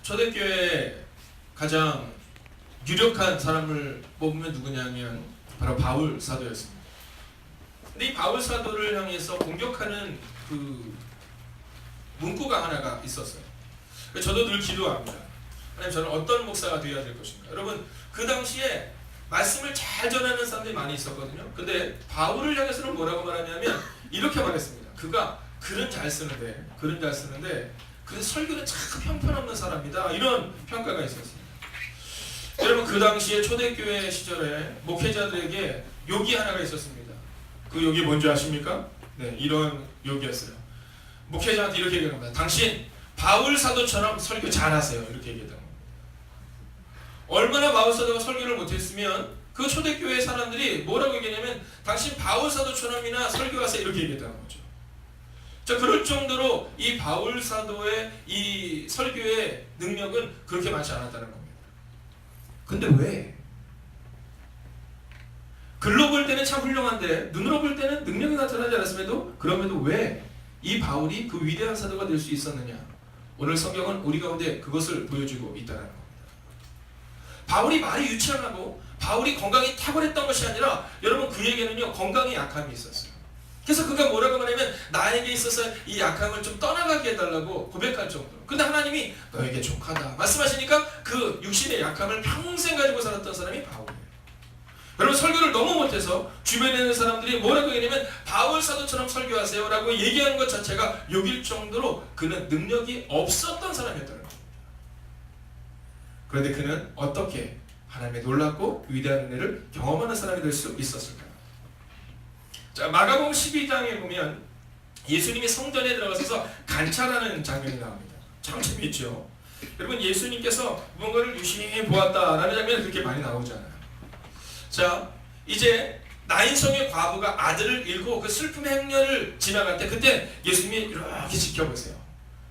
초대교회 가장 유력한 사람을 뽑으면 누구냐면 바로 바울 사도였습니다. 근데 이 바울 사도를 향해서 공격하는 그 문구가 하나가 있었어요. 저도 늘 기도합니다. 하나님, 저는 어떤 목사가 되어야 될 것인가. 여러분, 그 당시에 말씀을 잘 전하는 사람들이 많이 있었거든요. 근데 바울을 향해서는 뭐라고 말하냐면 이렇게 말했습니다. 그가 글은 잘 쓰는데 그 설교는 참 형편없는 사람이다, 이런 평가가 있었습니다. 여러분, 그 당시에 초대교회 시절에 목회자들에게 욕이 하나가 있었습니다. 그 욕이 뭔지 아십니까? 네, 이런 욕이었어요. 목회자한테 이렇게 얘기한 겁니다. 당신 바울 사도처럼 설교 잘하세요, 이렇게 얘기했던 겁니다. 얼마나 바울 사도가 설교를 못했으면 그 초대교회 사람들이 뭐라고 얘기하냐면 당신 바울 사도처럼이나 설교하세요, 이렇게 얘기했다는 거죠. 자, 그럴 정도로 이 바울 사도의 이 설교의 능력은 그렇게 많지 않았다는 겁니다. 근데 왜? 글로 볼 때는 참 훌륭한데 눈으로 볼 때는 능력이 나타나지 않았음에도 그럼에도 왜 이 바울이 그 위대한 사도가 될 수 있었느냐? 오늘 성경은 우리 가운데 그것을 보여주고 있다는 겁니다. 바울이 말이 유창하고 바울이 건강이 탁월했던 것이 아니라 여러분, 그에게는요 건강에 약함이 있었어요. 그래서 그가 뭐라고 말하면 나에게 있어서 이 약함을 좀 떠나가게 해달라고 고백할 정도로. 근데 하나님이 너에게 족하다 말씀하시니까 그 육신의 약함을 평생 가지고 살았던 사람이 바울이에요. 여러분, 설교를 너무 못해서 주변에 있는 사람들이 뭐라고 얘기하냐면 바울 사도처럼 설교하세요 라고 얘기하는 것 자체가 욕일 정도로 그는 능력이 없었던 사람이었다는 겁니다. 그런데 그는 어떻게 하나님의 놀랍고 위대한 은혜를 경험하는 사람이 될 수 있었을까요? 자, 마가복음 12장에 보면 예수님이 성전에 들어가서 관찰하는 장면이 나옵니다. 참 재미있죠. 여러분, 예수님께서 무언가를 유심히 보았다라는 장면이 그렇게 많이 나오잖아요. 자, 이제 나인성의 과부가 아들을 잃고 그 슬픔의 행렬을 지나갈 때 그때 예수님이 이렇게 지켜보세요.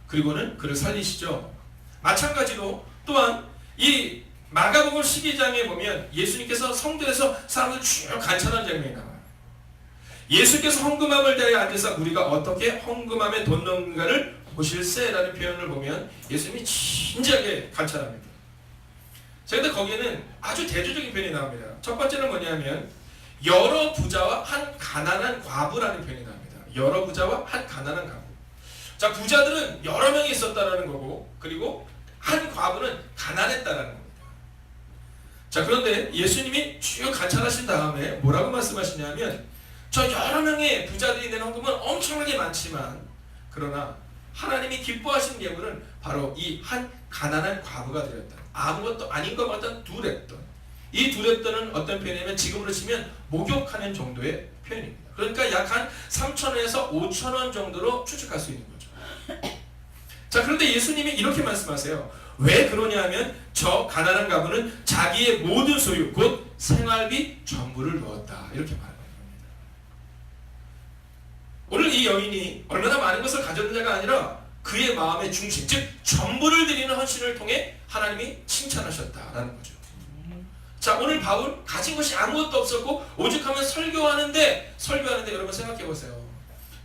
그리고는 그를 살리시죠. 마찬가지로 또한 이 마가복음 12장에 보면 예수님께서 성전에서 사람들 쭉 관찰하는 장면이 나와요. 예수께서 헌금함을 대하여 앉아서 우리가 어떻게 헌금함에 돈 넣는가를 보실세라는 표현을 보면 예수님이 진지하게 관찰합니다. 자, 근데 거기에는 아주 대조적인 표현이 나옵니다. 첫 번째는 뭐냐면 여러 부자와 한 가난한 과부라는 표현이 나옵니다. 여러 부자와 한 가난한 과부. 자, 부자들은 여러 명이 있었다라는 거고, 그리고 한 과부는 가난했다라는 겁니다. 자, 그런데 예수님이 쭉 관찰하신 다음에 뭐라고 말씀하시냐면 저 여러 명의 부자들이 낸 헌금은 엄청나게 많지만 그러나 하나님이 기뻐하신 예물은 바로 이 한 가난한 과부가 드렸다. 아무것도 아닌 것 같던 두렙돈. 이 두렙돈은 어떤 표현이냐면 지금으로 치면 목욕하는 정도의 표현입니다. 그러니까 약 한 3,000원에서 5,000원 정도로 추측할 수 있는 거죠. 자, 그런데 예수님이 이렇게 말씀하세요. 왜 그러냐면 저 가난한 과부는 자기의 모든 소유 곧 생활비 전부를 넣었다, 이렇게 말합니다. 오늘 이 여인이 얼마나 많은 것을 가졌느냐가 아니라 그의 마음의 중심, 즉 전부를 드리는 헌신을 통해 하나님이 칭찬하셨다라는 거죠. 자, 오늘 바울 가진 것이 아무것도 없었고 오직 하면 설교하는데 여러분 생각해 보세요.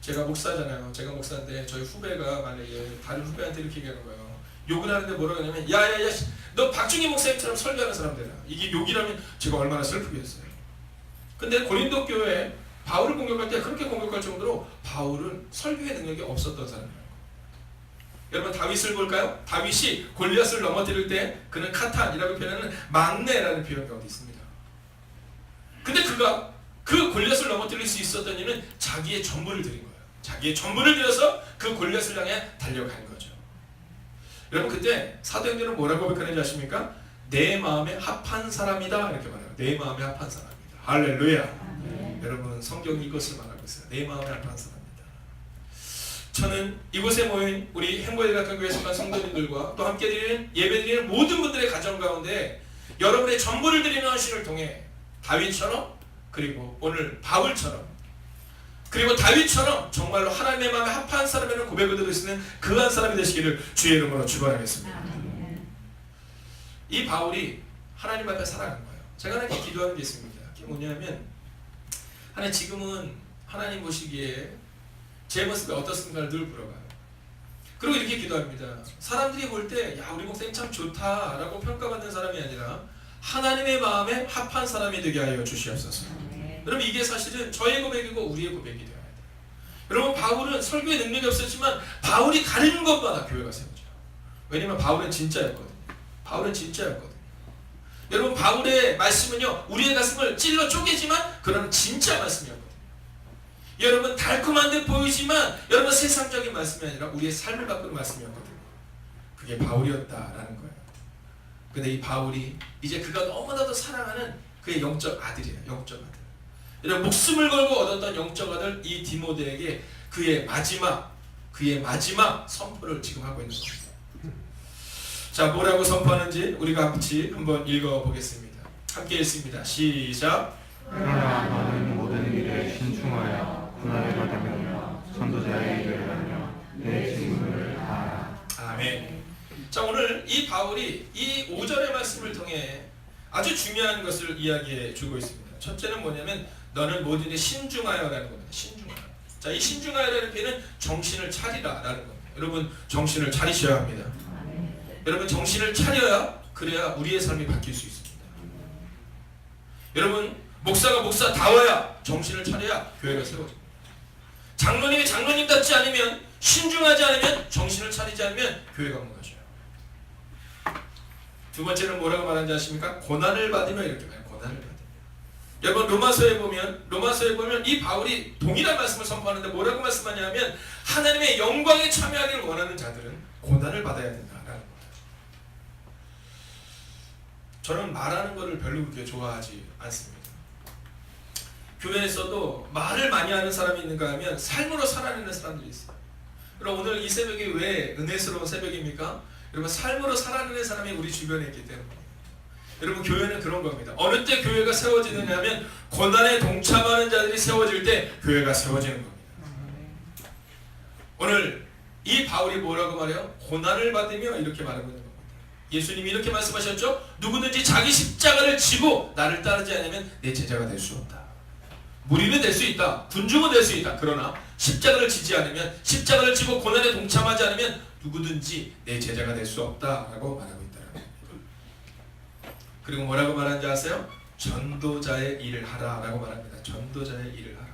제가 목사잖아요. 제가 목사인데 저희 후배가 만약에 다른 후배한테 이렇게 얘기하는 거예요. 욕을 하는데 뭐라고 하냐면 야야야, 너 박중희 목사님처럼 설교하는 사람 되라. 이게 욕이라면 제가 얼마나 슬프겠어요. 근데 고린도 교회에 바울을 공격할 때 그렇게 공격할 정도로 바울은 설교의 능력이 없었던 사람이에요. 여러분, 다윗을 볼까요? 다윗이 골리앗을 넘어뜨릴 때 그는 카탄이라고 표현하는 막내라는 표현 가운데 있습니다. 근데 그가 그 골리앗을 넘어뜨릴 수 있었던 이유는 자기의 전부를 드린 거예요. 자기의 전부를 들여서 그 골리앗을 향해 달려간 거죠. 여러분, 그때 사도행전은 뭐라고 고백하는지 아십니까? 내 마음에 합한 사람이다, 이렇게 말해요. 내 마음에 합한 사람이다. 할렐루야. 여러분, 성경이 이것을 말하고 있어요. 내 마음에 합한 사람이다. 저는 이곳에 모인 우리 행보대각교회에 속한 성도님들과 또 함께 드리는 예배드리는 모든 분들의 가정 가운데 여러분의 전부를 드리는 헌신을 통해 다윗처럼, 그리고 오늘 바울처럼, 그리고 다윗처럼 정말로 하나님의 마음에 합한 사람이라는 고백을 드릴 수 있는 그한 사람이 되시기를 주의 이름으로 축원하겠습니다. 이 바울이 하나님 앞에 살아간 거예요. 제가 하나님께 기도하는 게 있습니다. 그게 뭐냐면 하나님, 지금은 하나님 보시기에 제 모습이 어떻습니까? 늘 물어봐요. 그리고 이렇게 기도합니다. 사람들이 볼 때 야 우리 목사님 참 좋다라고 평가받는 사람이 아니라 하나님의 마음에 합한 사람이 되게 하여 주시옵소서. 여러분 이게 사실은 저의 고백이고 우리의 고백이 되어야 돼요. 여러분 바울은 설교에 능력이 없었지만 바울이 가는 것마다 교회가 세워져요. 왜냐면 바울은 진짜였거든요. 바울은 진짜였거든요. 여러분 바울의 말씀은요 우리의 가슴을 찔러 쪼개지만 그런 진짜 말씀이었거든요. 여러분 달콤한 듯 보이지만 여러분 세상적인 말씀이 아니라 우리의 삶을 바꾸는 말씀이었거든요. 그게 바울이었다라는 거예요. 근데 이 바울이 이제 그가 너무나도 사랑하는 그의 영적 아들이에요. 영적 아들. 여러분 목숨을 걸고 얻었던 영적 아들 이 디모데에게 그의 마지막 선포를 지금 하고 있는 겁니다. 자, 뭐라고 선포하는지 우리가 같이 한번 읽어보겠습니다. 함께 읽습니다. 시작. 그러나 너는 모든 일에 신중하여 고난을 받으며 전도자의 일을 하며 내 직분을 다하라. 아멘. 자, 오늘 이 바울이 이 5절의 말씀을 통해 아주 중요한 것을 이야기해 주고 있습니다. 첫째는 뭐냐면 너는 모든 일에 신중하여라는 겁니다. 신중하여. 자, 이 신중하여라는 표현은 정신을 차리라라는 겁니다. 여러분 정신을 차리셔야 합니다. 여러분 정신을 차려야 그래야 우리의 삶이 바뀔 수 있습니다. 여러분 목사가 목사다워야 정신을 차려야 교회가 세워집니다. 장로님이 장로님답지 않으면 신중하지 않으면 정신을 차리지 않으면 교회가 무너져요. 두 번째는 뭐라고 말하는지 아십니까? 고난을 받으면 이렇게 말해요. 고난을 받으면. 여러분 로마서에 보면 이 바울이 동일한 말씀을 선포하는데 뭐라고 말씀하냐면 하나님의 영광에 참여하기를 원하는 자들은 고난을 받아야 된다라는 거예요. 저는 말하는 거를 별로 그렇게 좋아하지 않습니다. 교회에서도 말을 많이 하는 사람이 있는가 하면 삶으로 살아내는 사람들이 있어요. 그럼 오늘 이 새벽이 왜 은혜스러운 새벽입니까? 여러분 삶으로 살아내는 사람이 우리 주변에 있기 때문에. 여러분 교회는 그런 겁니다. 어느 때 교회가 세워지느냐 하면 고난에 동참하는 자들이 세워질 때 교회가 세워지는 겁니다. 오늘 이 바울이 뭐라고 말해요? 고난을 받으며 이렇게 말하고 있는 겁니다. 예수님이 이렇게 말씀하셨죠? 누구든지 자기 십자가를 지고 나를 따르지 않으면 내 제자가 될 수 없다. 무리는 될 수 있다. 군중은 될 수 있다. 그러나 십자가를 지지 않으면 십자가를 지고 고난에 동참하지 않으면 누구든지 내 제자가 될 수 없다라고 말하고 있다는 겁니다. 그리고 뭐라고 말하는지 아세요? 전도자의 일을 하라라고 말합니다. 전도자의 일을 하라.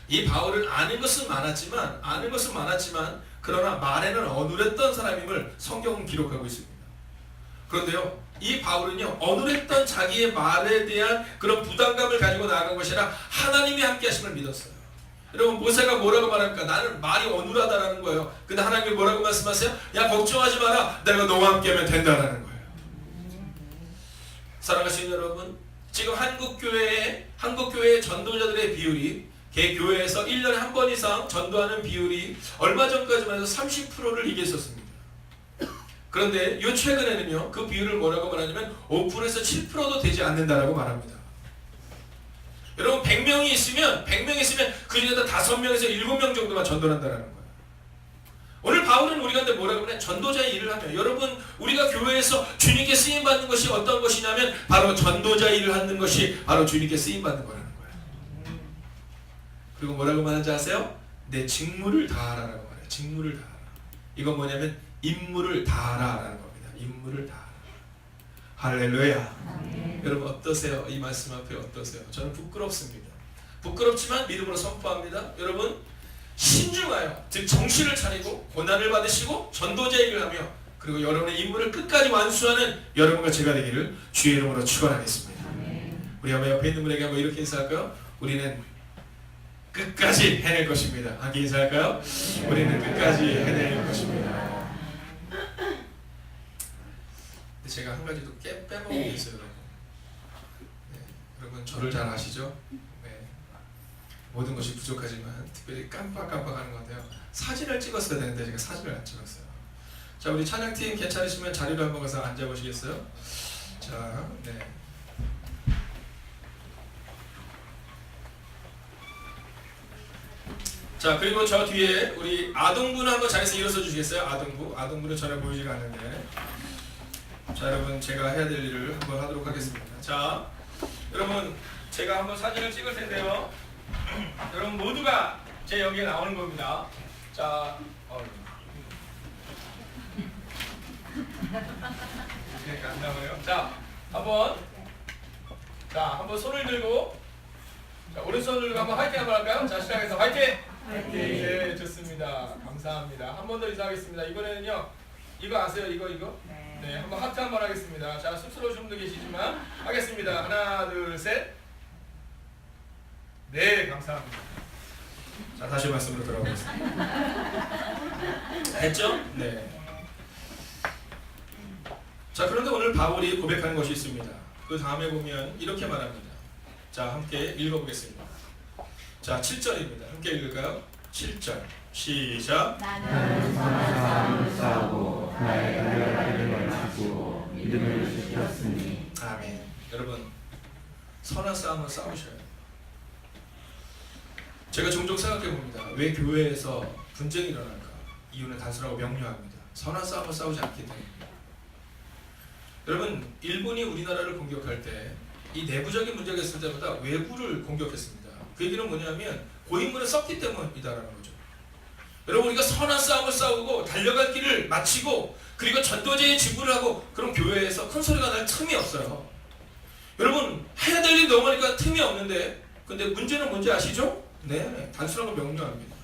이 바울은 아는 것은 많았지만 그러나 말에는 어눌했던 사람임을 성경은 기록하고 있습니다. 그런데요, 이 바울은요 어눌했던 자기의 말에 대한 그런 부담감을 가지고 나아간 것이 아니라 하나님이 함께 하심을 믿었어요. 여러분 모세가 뭐라고 말합니까? 나는 말이 어눌하다라는 거예요. 근데 하나님이 뭐라고 말씀하세요? 야 걱정하지 마라. 내가 너와 함께하면 된다라는 거예요. 사랑하시는 여러분, 지금 한국교회의 전도자들의 비율이 개교회에서 1년에 한 번 이상 전도하는 비율이 얼마 전까지만 해도 30%를 이겼었습니다. 그런데 요 최근에는요 그 비율을 뭐라고 말하냐면 5%에서 7%도 되지 않는다라고 말합니다. 여러분 100명이 있으면 그 중에서 5명에서 7명 정도만 전도한다라는 거예요. 오늘 바울은 우리가 근데 뭐라고 그래? 전도자의 일을 하며, 여러분 우리가 교회에서 주님께 쓰임 받는 것이 어떤 것이냐면 바로 전도자의 일을 하는 것이 바로 주님께 쓰임 받는 거라는 거예요. 그리고 뭐라고 말하는지 아세요? 내 직무를 다하라라고 말해요. 직무를 다하라. 이건 뭐냐면 임무를 다하라라는 겁니다. 임무를 다하라. 할렐루야. 여러분 어떠세요? 이 말씀 앞에 어떠세요? 저는 부끄럽습니다. 부끄럽지만 믿음으로 선포합니다. 여러분 신중하여, 즉 정신을 차리고 고난을 받으시고 전도자의 일을 하며 그리고 여러분의 임무를 끝까지 완수하는 여러분과 제가 되기를 주의 이름으로 축원하겠습니다. 우리 한번 옆에 있는 분에게 한번 이렇게 인사할까요? 우리는 끝까지 해낼 것입니다. 함께 인사할까요? 우리는 끝까지 해낼 것입니다. 근데 제가 한 가지 또 빼먹은 게 있어요, 여러분. 네, 여러분 저를 잘 아시죠? 네. 모든 것이 부족하지만 특별히 깜빡깜빡하는 것 같아요. 사진을 찍었어야 되는데 제가 사진을 안 찍었어요. 자, 우리 찬양팀 괜찮으시면 자리로 한번 가서 앉아보시겠어요? 자, 네. 자, 그리고 저 뒤에 우리 아동부는 한번 자리에서 일어서 주시겠어요? 아동부는 전혀 보이지가 않는데. 자, 여러분 제가 해야 될 일을 한번 하도록 하겠습니다. 자, 여러분 제가 한번 사진을 찍을 텐데요. 여러분 모두가 제 여기에 나오는 겁니다. 자, 그러니까 안 나오네요. 자, 한번 손을 들고, 자, 오른손을 들고 한번 화이팅 한번 할까요? 자, 시작해서 화이팅! 화이팅! 네, 좋습니다. 감사합니다. 한 번 더 인사하겠습니다. 이번에는요, 이거 아세요? 이거? 네, 한번 하트 한번 하겠습니다. 자, 쑥스러우신 분도 계시지만 하겠습니다. 하나, 둘, 셋. 네, 감사합니다. 자, 다시 말씀으로 돌아오겠습니다. 했죠? 네. 자, 그런데 오늘 바울이 고백하는 것이 있습니다. 그 다음에 보면 이렇게 말합니다. 자, 함께 읽어보겠습니다. 자, 7절입니다. 함께 읽을까요? 7절 시작. 나는 선한 싸움을 싸우고 나의 달려가기를 마치고 믿음을 지켰으니. 아멘. 여러분, 선한 싸움을 싸우셔야 돼요. 제가 종종 생각해 봅니다. 왜 교회에서 분쟁이 일어날까? 이유는 단순하고 명료합니다. 선한 싸움을 싸우지 않기 때문입니다. 여러분, 일본이 우리나라를 공격할 때 이 내부적인 문제가 있을 때보다 외부를 공격했습니다. 그 얘기는 뭐냐면 고인물을 썼기 때문이다라는 거죠. 여러분, 우리가 선한 싸움을 싸우고 달려갈 길을 마치고 그리고 전도제의 지구를 하고 그럼 교회에서 큰 소리가 날 틈이 없어요. 여러분, 해야 될 일이 너무 많으니까 틈이 없는데, 근데 문제는 뭔지 아시죠? 네, 단순하고 명료합니다.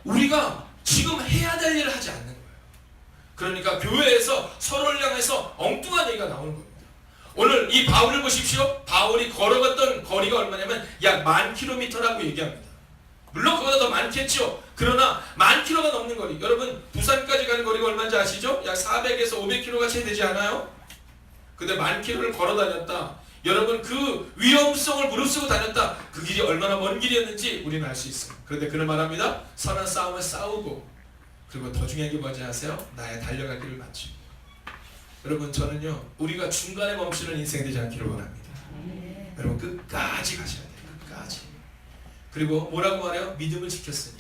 우리가 지금 해야 될 일을 하지 않는 거예요. 그러니까 교회에서 서로를 향해서 엉뚱한 얘기가 나오는 겁니다. 오늘 이 바울을 보십시오. 바울이 걸어갔던 거리가 얼마냐면 약 10,000km라고 얘기합니다. 물론 그보다 더 많겠죠. 그러나 10,000km가 넘는 거리. 여러분, 부산까지 가는 거리가 얼마인지 아시죠? 약 400에서 500km가 채 되지 않아요? 근데 10,000km를 걸어 다녔다. 여러분, 그 위험성을 무릅쓰고 다녔다. 그 길이 얼마나 먼 길이었는지 우리는 알 수 있어요. 그런데 그는 말합니다. 선한 싸움을 싸우고, 그리고 더 중요한 게 뭔지 아세요? 나의 달려갈 길을 마치고. 여러분, 저는요, 우리가 중간에 멈추는 인생 되지 않기를 원합니다. 여러분, 끝까지 가셔야 돼요. 끝까지. 그리고 뭐라고 말해요? 믿음을 지켰으니.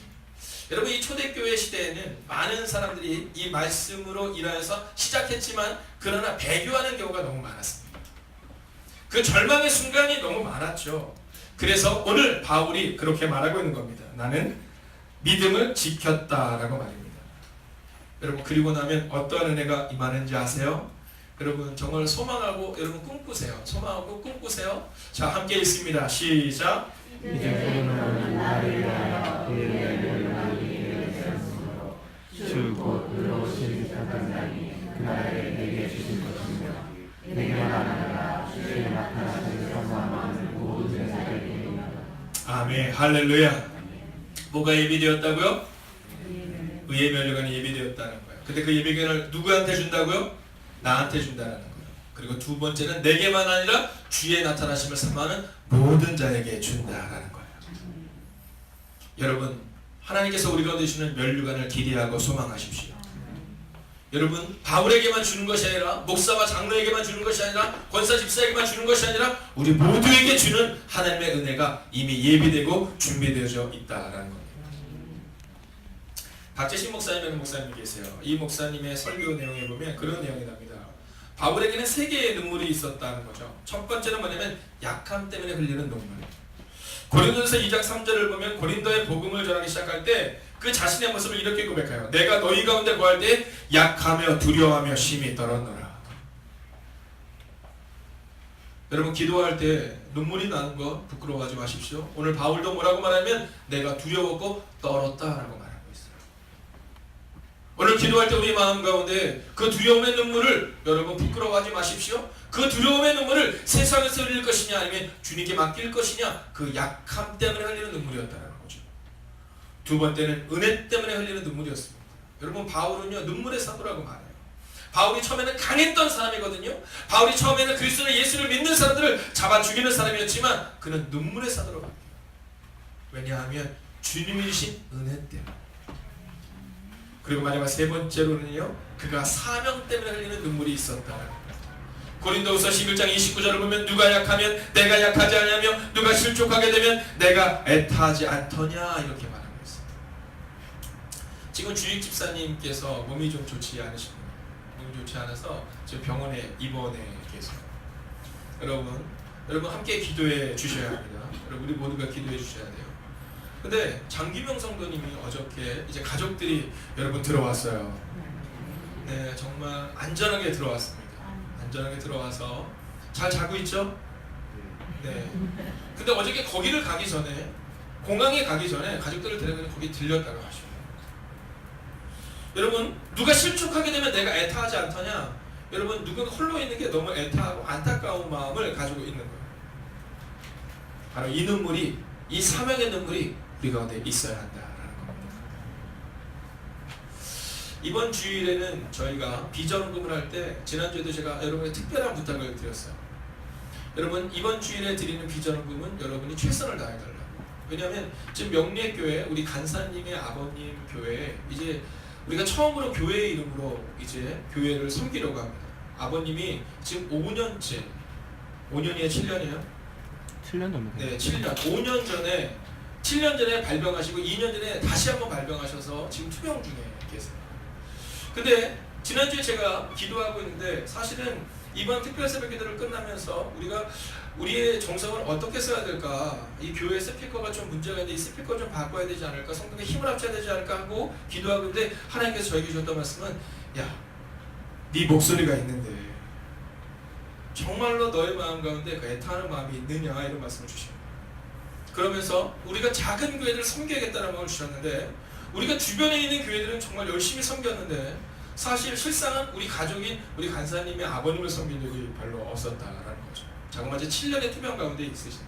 여러분, 이 초대교회 시대에는 많은 사람들이 이 말씀으로 인하여서 시작했지만 그러나 배교하는 경우가 너무 많았습니다. 그 절망의 순간이 너무 많았죠. 그래서 오늘 바울이 그렇게 말하고 있는 겁니다. 나는 믿음을 지켰다라고 말입니다. 여러분, 그리고 나면 어떠한 은혜가 임하는지 아세요? 여러분, 정말 소망하고 여러분 꿈꾸세요. 소망하고 꿈꾸세요. 자, 함께 읽습니다. 시작. 이제 소는 나를 위하여 주곧 의로우신 사단장이 그날에 내게 주신 것이며 내게만 아니라 주의 나타나신 선함하는 모든 자에게. 아멘. 할렐루야. 뭐가 예비되었다고요? 의의 면류관이 예비되었다는 거예요. 근데 그 예비견을 누구한테 준다고요? 나한테 준다는 거예요. 그리고 두 번째는 내게만 아니라 주의 나타나심을 삼하는 모든 자에게 준다라는 거예요. 여러분, 하나님께서 우리 가운데 주시는 면류관을 기대하고 소망하십시오. 여러분, 바울에게만 주는 것이 아니라 목사와 장로에게만 주는 것이 아니라 권사 집사에게만 주는 것이 아니라 우리 모두에게 주는 하나님의 은혜가 이미 예비되고 준비되어져 있다라는 겁니다. 박재신 목사님이라는 목사님이 계세요. 이 목사님의 설교 내용에 보면 그런 내용이 납니다. 바울에게는 세 개의 눈물이 있었다는 거죠. 첫 번째는 뭐냐면 약함 때문에 흘리는 눈물. 고린도전서 2장 3절을 보면 고린도의 복음을 전하기 시작할 때 그 자신의 모습을 이렇게 고백해요. 내가 너희 가운데 구할 때 약하며 두려워하며 심히 떨었노라. 여러분, 기도할 때 눈물이 나는 거 부끄러워하지 마십시오. 오늘 바울도 뭐라고 말하면 내가 두려웠고 떨었다라고 말합니다. 오늘 기도할 때 우리 마음 가운데 그 두려움의 눈물을 여러분 부끄러워하지 마십시오. 그 두려움의 눈물을 세상에서 흘릴 것이냐 아니면 주님께 맡길 것이냐, 그 약함 때문에 흘리는 눈물이었다는 거죠. 두 번째는 은혜 때문에 흘리는 눈물이었습니다. 여러분, 바울은요 눈물의 사도라고 말해요. 바울이 처음에는 강했던 사람이거든요. 바울이 처음에는 그리스도 예수를 믿는 사람들을 잡아 죽이는 사람이었지만 그는 눈물의 사도로 바뀌어요. 왜냐하면 주님이 주신 은혜 때문에. 그리고 마지막 세 번째로는요, 그가 사명 때문에 흘리는 눈물이 있었다는 겁니다. 고린도후서 11장 29절을 보면 누가 약하면 내가 약하지 않으며 누가 실족하게 되면 내가 애타하지 않더냐 이렇게 말하고 있습니다. 지금 주익 집사님께서 몸이 좀 좋지 않으십니다. 몸이 좋지 않아서 지금 병원에 입원해 계세요. 여러분 함께 기도해 주셔야 합니다. 여러분, 우리 모두가 기도해 주셔야 돼요. 근데 장기명 성도님이 어저께 이제 가족들이 여러분 들어왔어요. 네, 정말 안전하게 들어왔습니다. 안전하게 들어와서 잘 자고 있죠? 네. 근데 어저께 거기를 가기 전에 공항에 가기 전에 가족들을 데려가서 거기 들렸다고 하죠. 여러분 누가 실족하게 되면 내가 애타하지 않더냐? 여러분 누군가 홀로 있는 게 너무 애타하고 안타까운 마음을 가지고 있는 거예요. 바로 이 눈물이, 이 사명의 눈물이 우리 가운데 있어야 한다라는 겁니다. 이번 주일에는 저희가 비전금을 할 때 지난주에도 제가 여러분의 특별한 부탁을 드렸어요. 여러분 이번 주일에 드리는 비전금은 여러분이 최선을 다해달라고. 왜냐하면 지금 명례교회 우리 간사님의 아버님 교회에 이제 우리가 처음으로 교회 이름으로 이제 교회를 섬기려고 합니다. 아버님이 지금 5년째, 5년이에요, 7년이에요? 7년 정도 네, 7년. 5년 전에 7년 전에 발병하시고 2년 전에 다시 한번 발병하셔서 지금 투병 중에 계세요. 근데 지난주에 제가 기도하고 있는데 사실은 이번 특별 새벽 기도를 끝나면서 우리가 우리의 정성을 어떻게 써야 될까, 이 교회 스피커가 좀 문제가 있는데 이 스피커 좀 바꿔야 되지 않을까, 성도의 힘을 합쳐야 되지 않을까 하고 기도하고 있는데 하나님께서 저에게 주셨던 말씀은 야, 네 목소리가 있는데 정말로 너의 마음 가운데 그 애타는 마음이 있느냐, 이런 말씀을 주십니다. 그러면서 우리가 작은 교회들을 섬겨야겠다는 마음을 주셨는데 우리가 주변에 있는 교회들은 정말 열심히 섬겼는데 사실 실상은 우리 가족인 우리 간사님의 아버님을 섬긴 적이 별로 없었다라는 거죠. 자그마치 7년의 투병 가운데 있으신데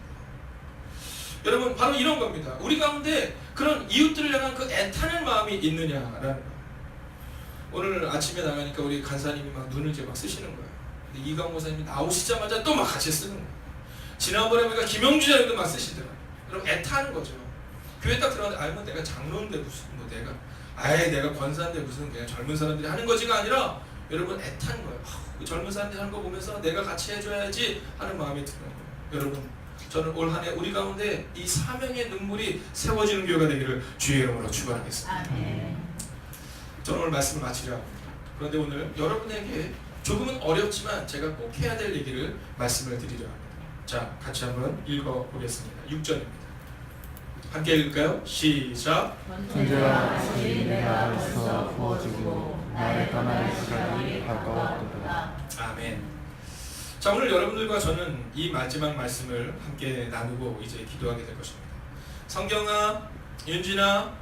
여러분 바로 이런 겁니다. 우리 가운데 그런 이웃들을 향한 그 애타는 마음이 있느냐라는 거예요. 오늘 아침에 나가니까 우리 간사님이 막 눈을 이제 막 쓰시는 거예요. 근데 이강 목사님이 나오시자마자 또 막 같이 쓰는 거예요. 지난번에 우리가 김영주 장님도 막 쓰시더라고요. 여러분 애타는 거죠. 교회 딱 들어가는데 아이 뭐 내가 장로인데 무슨 뭐 내가 아예 내가 권사인데 무슨 그냥 젊은 사람들이 하는 거지가 아니라 여러분 애탄 거예요. 젊은 사람들이 하는 거 보면서 내가 같이 해줘야지 하는 마음이 드는 거예요. 여러분 저는 올 한 해 우리 가운데 이 사명의 눈물이 세워지는 교회가 되기를 주의 이름으로 축원하겠습니다. 저는 오늘 말씀을 마치려고 합니다. 그런데 오늘 여러분에게 조금은 어렵지만 제가 꼭 해야 될 얘기를 말씀을 드리려 합니다. 자, 같이 한번 읽어보겠습니다. 6절입니다. 함께 읽을까요? 시작. 존재와 다시 내 안에서 부어지고 나의 떠날 시간이 가까웠도다. 아멘. 자, 오늘 여러분들과 저는 이 마지막 말씀을 함께 나누고 이제 기도하게 될 것입니다. 성경아, 윤진아,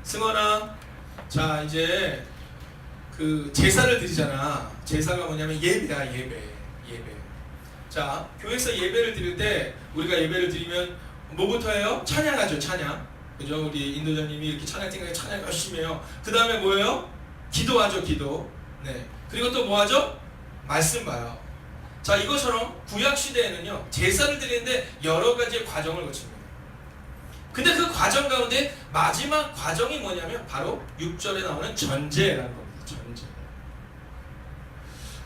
승원아, 자 이제 그 제사를 드리잖아. 제사가 뭐냐면 예배야, 예배. 자, 교회에서 예배를 드릴 때 우리가 예배를 드리면 뭐부터 해요? 찬양하죠, 찬양. 그죠? 우리 인도자님이 이렇게 찬양 생각에 찬양 열심히 해요. 그 다음에 뭐예요? 기도하죠, 기도. 네. 그리고 또 뭐하죠? 말씀 봐요. 자, 이것처럼 구약시대에는요, 제사를 드리는데 여러 가지의 과정을 거칩니다. 근데 그 과정 가운데 마지막 과정이 뭐냐면 바로 6절에 나오는 전제라는 겁니다. 전제.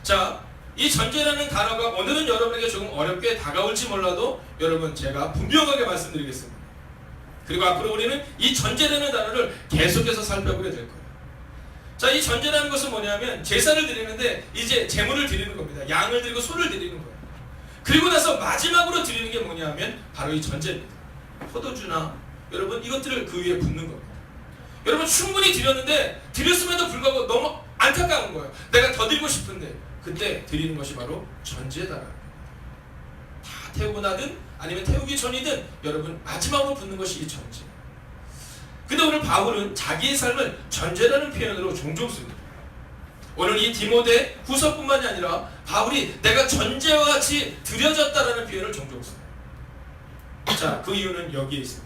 자, 이 전제라는 단어가 오늘은 여러분에게 조금 어렵게 다가올지 몰라도 여러분 제가 분명하게 말씀드리겠습니다. 그리고 앞으로 우리는 이 전제라는 단어를 계속해서 살펴보게 될 거예요. 자, 이 전제라는 것은 뭐냐면 제사를 드리는데 이제 제물을 드리는 겁니다. 양을 드리고 소를 드리는 거예요. 그리고 나서 마지막으로 드리는 게 뭐냐면 바로 이 전제입니다. 포도주나 여러분 이것들을 그 위에 붓는 겁니다. 여러분 충분히 드렸는데 드렸음에도 불구하고 너무 안타까운 거예요. 내가 더 드리고 싶은데 그때 드리는 것이 바로 전제다라는 겁니다. 다 태우고 나든 아니면 태우기 전이든 여러분 마지막으로 붓는 것이 이 전제. 근데 오늘 바울은 자기의 삶을 전제라는 표현으로 종종 씁니다. 오늘 이 디모데 후서뿐만이 아니라 바울이 내가 전제와 같이 드려졌다라는 표현을 종종 씁니다. 자, 그 이유는 여기에 있습니다.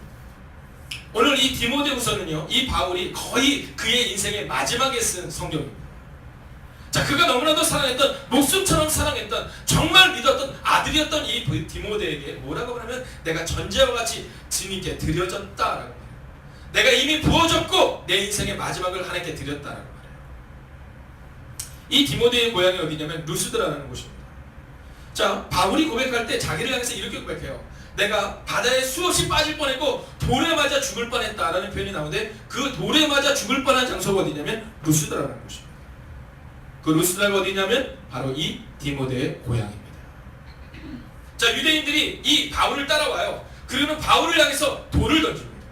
오늘 이 디모데 후서는요, 이 바울이 거의 그의 인생의 마지막에 쓴 성경입니다. 자, 그가 너무나도 사랑했던, 목숨처럼 사랑했던, 정말 믿었던 아들이었던 이 디모데에게 뭐라고 하냐면 내가 전제와 같이 주님께 드려졌다라고 말해요. 내가 이미 부어졌고 내 인생의 마지막을 하나님께 드렸다라고 말해요. 이 디모데의 고향이 어디냐면 루스드라는 곳입니다. 자, 바울이 고백할 때 자기를 향해서 이렇게 고백해요. 내가 바다에 수없이 빠질 뻔했고 돌에 맞아 죽을 뻔했다라는 표현이 나오는데 그 돌에 맞아 죽을 뻔한 장소가 어디냐면 루스드라는 곳입니다. 그 루스드라가 어디냐면 바로 이 디모데의 고향입니다. 자, 유대인들이 이 바울을 따라와요. 그러면 바울을 향해서 돌을 던집니다.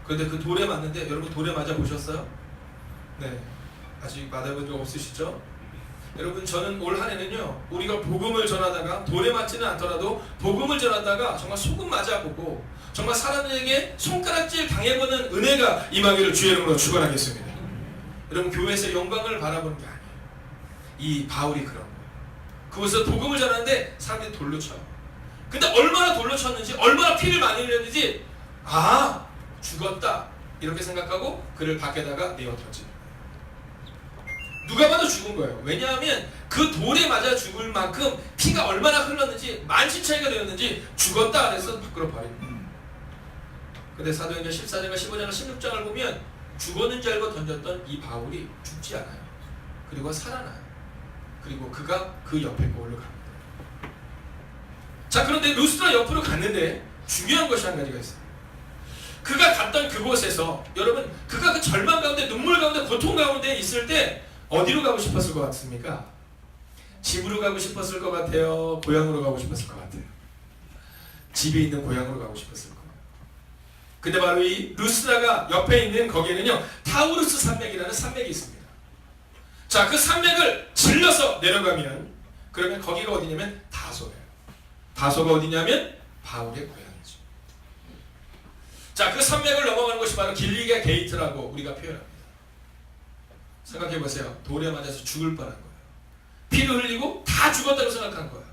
그런데 그 돌에 맞는데 여러분 돌에 맞아 보셨어요? 네, 아직 맞아본 적 없으시죠? 여러분 저는 올 한 해는요 우리가 복음을 전하다가 돌에 맞지는 않더라도 복음을 전하다가 정말 소금 맞아보고 정말 사람들에게 손가락질 당해보는 은혜가 임하기를 주의 이름으로 축원하겠습니다. 여러분 교회에서 영광을 바라보는 게 아니에요. 이 바울이 그런 거예요. 그곳에서 복음을 전하는데 사람들이 돌로 쳐요. 근데 얼마나 돌로 쳤는지 얼마나 피를 많이 흘렸는지 아 죽었다 이렇게 생각하고 그를 밖에다가 내어 던지는 거예요. 누가 봐도 죽은 거예요. 왜냐하면 그 돌에 맞아 죽을 만큼 피가 얼마나 흘렀는지 만신창이가 되었는지 죽었다 그래서 밖으로 버린 거예요. 근데 사도행전 14장과 15장과 16장을 보면 죽었는지 알고 던졌던 이 바울이 죽지 않아요. 그리고 살아나요. 그리고 그가 그 옆에 골로 갑니다. 자, 그런데 루스드라 옆으로 갔는데 중요한 것이 한 가지가 있어요. 그가 갔던 그곳에서 여러분 그가 그 절망 가운데 눈물 가운데 고통 가운데 있을 때 어디로 가고 싶었을 것 같습니까? 집으로 가고 싶었을 것 같아요? 고향으로 가고 싶었을 것 같아요? 집에 있는 고향으로 가고 싶었을 거예요. 근데 바로 이 루스드라가 옆에 있는 거기에는요 타우루스 산맥이라는 산맥이 있습니다. 자, 그 산맥을 질러서 내려가면 그러면 거기가 어디냐면 다소예요. 다소가 어디냐면 바울의 고향이죠. 자, 그 산맥을 넘어가는 것이 바로 길리게 게이트라고 우리가 표현합니다. 생각해보세요. 돌에 맞아서 죽을 뻔한 거예요. 피를 흘리고 다 죽었다고 생각한 거예요.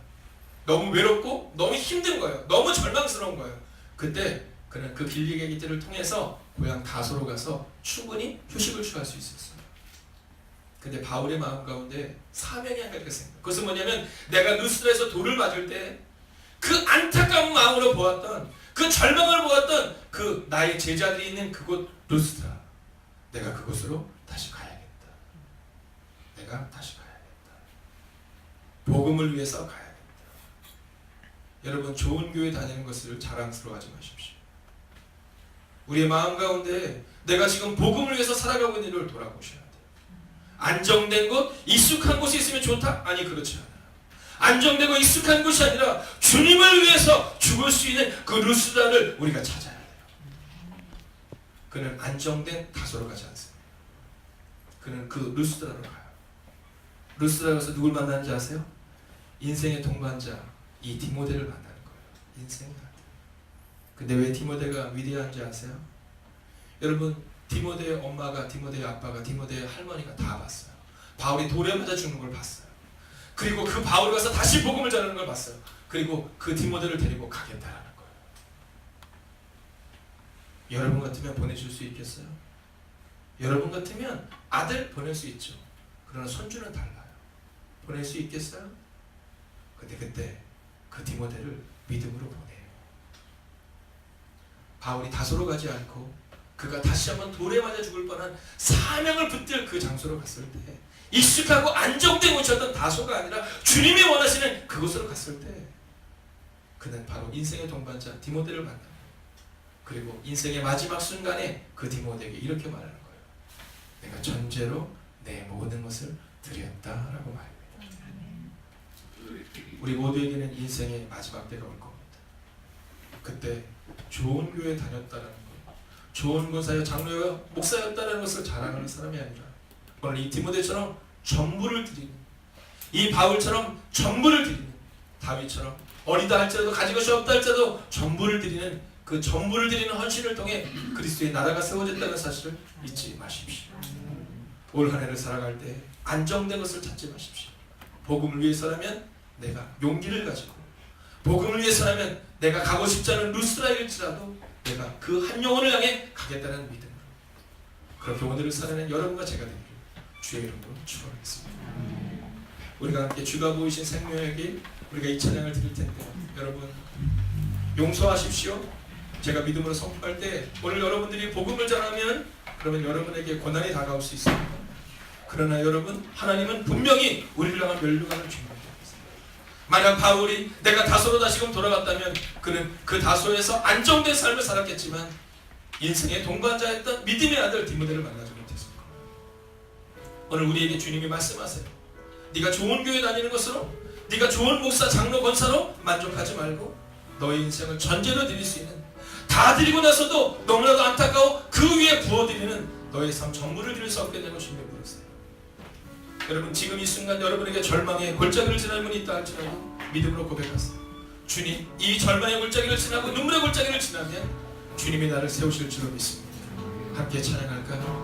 너무 외롭고 너무 힘든 거예요. 너무 절망스러운 거예요. 그때 그는 그 길리게 게이트를 통해서 고향 다소로 가서 충분히 휴식을 취할 수 있었어요. 근데 바울의 마음 가운데 사명이 한 가지가 생겨요. 그것은 뭐냐면 내가 루스드라에서 돌을 맞을 때 그 안타까운 마음으로 보았던 그 절망을 보았던 그 나의 제자들이 있는 그곳 루스드라 내가 그곳으로 다시 가야겠다. 내가 다시 가야겠다. 복음을 위해서 가야겠다. 여러분 좋은 교회 다니는 것을 자랑스러워하지 마십시오. 우리의 마음 가운데 내가 지금 복음을 위해서 살아가고 있는 일을 돌아보셔야 돼요. 안정된 곳, 익숙한 곳에 있으면 좋다? 아니 그렇지 않아요. 안정되고 익숙한 곳이 아니라 주님을 위해서 죽을 수 있는 그 루스드라를 우리가 찾아야 돼요. 그는 안정된 다소로 가지 않습니다. 그는 그 루스드라로 가요. 루스드라에서 누굴 만나는지 아세요? 인생의 동반자 이 디모데를 만나는 거예요. 인생의 아들. 근데 왜 디모데가 위대한지 아세요? 여러분 디모데의 엄마가 디모데의 아빠가 디모데의 할머니가 다 봤어요. 바울이 돌에 맞아 죽는 걸 봤어요. 그리고 그 바울이 가서 다시 복음을 전하는 걸 봤어요. 그리고 그 디모데를 데리고 가겠다라는 거예요. 여러분 같으면 보내줄 수 있겠어요? 여러분 같으면 아들 보낼 수 있죠. 그러나 손주는 달라요. 보낼 수 있겠어요? 근데 그때 그 디모데를 믿음으로 보내요. 바울이 다소로 가지 않고 그가 다시 한번 돌에 맞아 죽을 뻔한 사명을 붙들 그 장소로 갔을 때 익숙하고 안정된 곳이었던 다소가 아니라 주님이 원하시는 그곳으로 갔을 때 그는 바로 인생의 동반자 디모데를 만납니다. 그리고 인생의 마지막 순간에 그 디모데에게 이렇게 말하는 거예요. 내가 전제로 내 모든 것을 드렸다라고 말합니다. 우리 모두에게는 인생의 마지막 때가 올 겁니다. 그때 좋은 교회 다녔다라는 것, 좋은 권사여 장로여 목사였다라는 것을 자랑하는 사람이 아니라 오늘 이 디모데처럼 전부를 드리는, 이 바울처럼 전부를 드리는, 다윗처럼 어리다 할지라도 가진 것이 없다 할지라도 전부를 드리는 그 전부를 드리는 헌신을 통해 그리스도의 나라가 세워졌다는 사실을 잊지 마십시오. 올 한 해를 살아갈 때 안정된 것을 찾지 마십시오. 복음을 위해서라면 내가 용기를 가지고, 복음을 위해서라면 내가 가고 싶지 않은 루스드라일지라도 내가 그 한 영혼을 향해 가겠다는 믿음으로 그렇게 오늘을 살아낸 여러분과 제가 되기를 주의 이름으로 축원하겠습니다. 우리가 함께 주가 보이신 생명의 길 우리가 이 찬양을 드릴 텐데 여러분 용서하십시오. 제가 믿음으로 선포할 때 오늘 여러분들이 복음을 전하면 그러면 여러분에게 고난이 다가올 수 있습니다. 그러나 여러분 하나님은 분명히 우리를 향한 멸류관을 준비합니다. 만약 바울이 내가 다소로 다시금 돌아갔다면 그는 그 다소에서 안정된 삶을 살았겠지만 인생의 동반자였던 믿음의 아들 디모데를 만나지 못했을 거예요. 오늘 우리에게 주님이 말씀하세요. 네가 좋은 교회 다니는 것으로, 네가 좋은 목사, 장로, 권사로 만족하지 말고 너의 인생을 전제로 드릴 수 있는, 다 드리고 나서도 너무나도 안타까워 그 위에 부어드리는 너의 삶 전부를 드릴 수 없게 되고 주님을 부르세요. 여러분 지금 이 순간 여러분에게 절망의 골짜기를 지나는 분이 있다 할지라도 믿음으로 고백하세요. 주님, 이 절망의 골짜기를 지나고 눈물의 골짜기를 지나면 주님이 나를 세우실 줄로 믿습니다. 함께 찬양할까요?